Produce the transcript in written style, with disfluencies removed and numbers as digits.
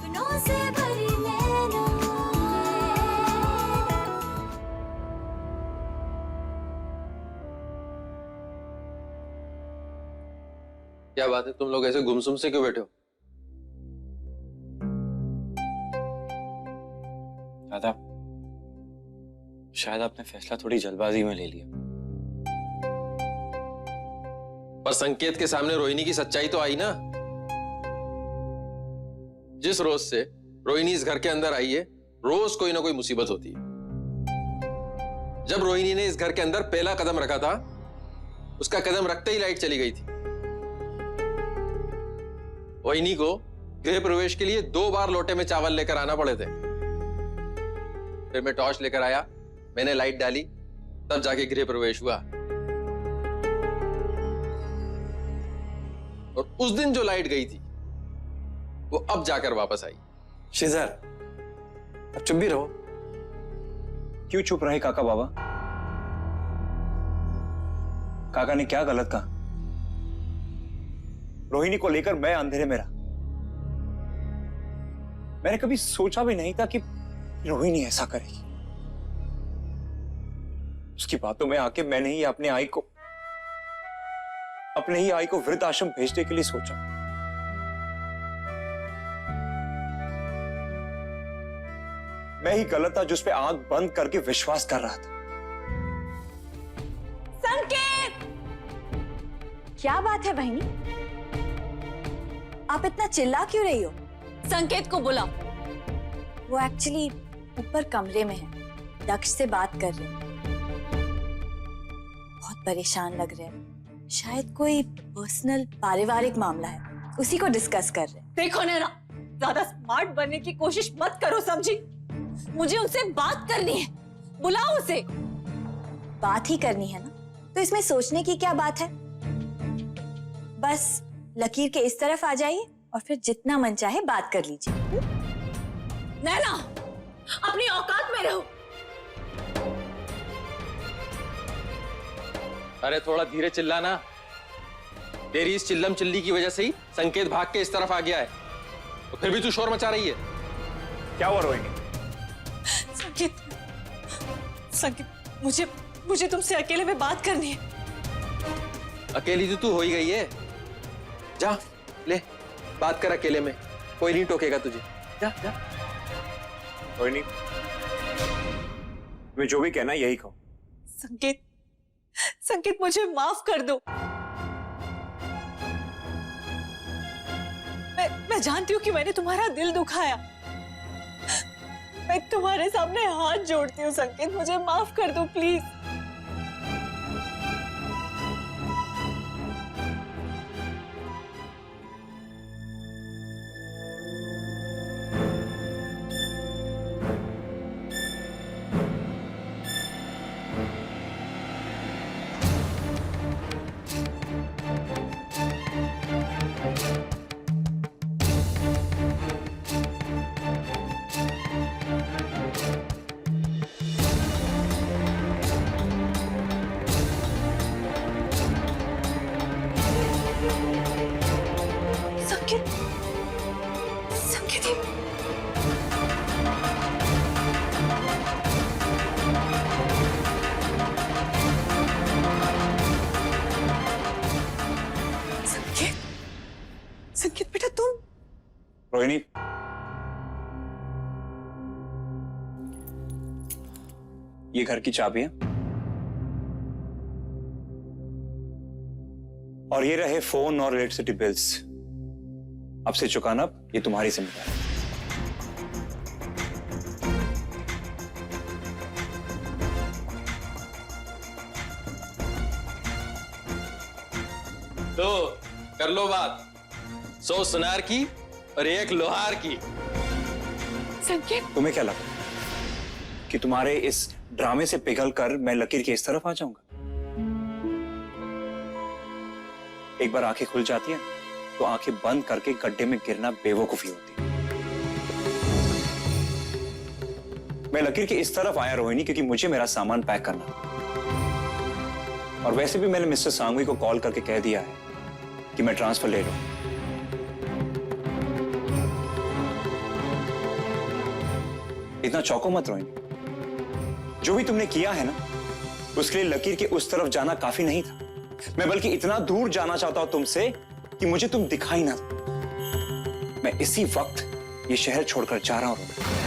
सपनों से भरी नैनों क्या बात है, तुम लोग ऐसे गुमसुम से क्यों बैठे हो? दादा, शायद आपने फैसला थोड़ी जल्दबाजी में ले लिया। पर संकेत के सामने रोहिणी की सच्चाई तो आई ना। जिस रोज से रोहिणी इस घर के अंदर आई है, रोज कोई ना कोई मुसीबत होती है। जब रोहिणी ने इस घर के अंदर पहला कदम रखा था, उसका कदम रखते ही लाइट चली गई थी। रोहिणी को गृह प्रवेश के लिए 2 बार लोटे में चावल लेकर आना पड़े थे। फिर मैं टॉर्च लेकर आया, मैंने लाइट डाली, तब जाके गृह प्रवेश हुआ। और उस दिन जो लाइट गई थी वो अब जाकर वापस आई। शेजार, अब चुप भी रहो। क्यों चुप रहे काका बाबा? काका ने क्या गलत कहा? रोहिणी को लेकर मैं अंधेरे में रहा। मैंने कभी सोचा भी नहीं था कि रोहिणी ऐसा करेगी। उसकी बातों में आके मैंने ही अपने आई को वृद्धाश्रम भेजने के लिए सोचा। मैं ही गलत था जो उस पे आंख बंद करके विश्वास कर रहा था। संकेत! क्या बात है बहनी? आप इतना चिल्ला क्यों रही हो? संकेत को बुलाओ। वो एक्चुअली ऊपर कमरे में है, दक्ष से बात कर रहे हैं। बहुत परेशान लग रहे हैं, शायद कोई पर्सनल पारिवारिक मामला है, उसी को डिस्कस कर रहे हैं। देखो नैना, ज्यादा स्मार्ट बनने की कोशिश मत करो, समझी? मुझे उनसे बात करनी है, बुलाओ उसे। बात ही करनी है ना, तो इसमें सोचने की क्या बात है? बस लकीर के इस तरफ आ जाइए और फिर जितना मन चाहे बात कर लीजिए। नैना, अपनी औकात में रहो। अरे थोड़ा धीरे चिल्लाना। तेरी इस चिल्लम चिल्ली की वजह से ही संकेत भाग के इस तरफ आ गया है, तो फिर भी तू शोर मचा रही है। क्या हुआ रोहिणी? संकेत, मुझे तुमसे अकेले में बात करनी है। अकेली तो तू हो ही गई है। जा ले बात कर अकेले में, कोई नहीं टोकेगा तुझे। जा जा। रोहिणी, तुम्हें जो भी कहना यही कहो। संकेत मुझे माफ कर दो। मैं जानती हूँ कि मैंने तुम्हारा दिल दुखाया। मैं तुम्हारे सामने हाथ जोड़ती हूँ संकेत, मुझे माफ कर दो प्लीज। संकेत बेटा, तुम? रोहिणी, ये घर की चाबी है और ये रहे फोन और इलेक्ट्रिसिटी बिल्स। अब से चुकाना ये तुम्हारी जिम्मेदारी है। तो कर लो बात, 100 सुनार की और 1 लोहार की। संकेत, तुम्हें क्या लगा कि तुम्हारे इस ड्रामे से पिघलकर मैं लकीर के इस तरफ आ जाऊंगा? एक बार आंखें खुल जाती है तो आंखें बंद करके गड्ढे में गिरना बेवकूफी होती है। मैं लकीर के इस तरफ आया रोहिणी क्योंकि मुझे मेरा सामान पैक करना, और वैसे भी मैंने मिस्टर सांघवी को कॉल करके कह दिया है कि मैं ट्रांसफर ले लूं। इतना चौंको मत रोहिणी। जो भी तुमने किया है ना, उसके लिए लकीर के उस तरफ जाना काफी नहीं था। मैं बल्कि इतना दूर जाना चाहता हूं तुमसे कि मुझे तुम दिखाई ना दो। मैं इसी वक्त ये शहर छोड़कर जा रहा हूं।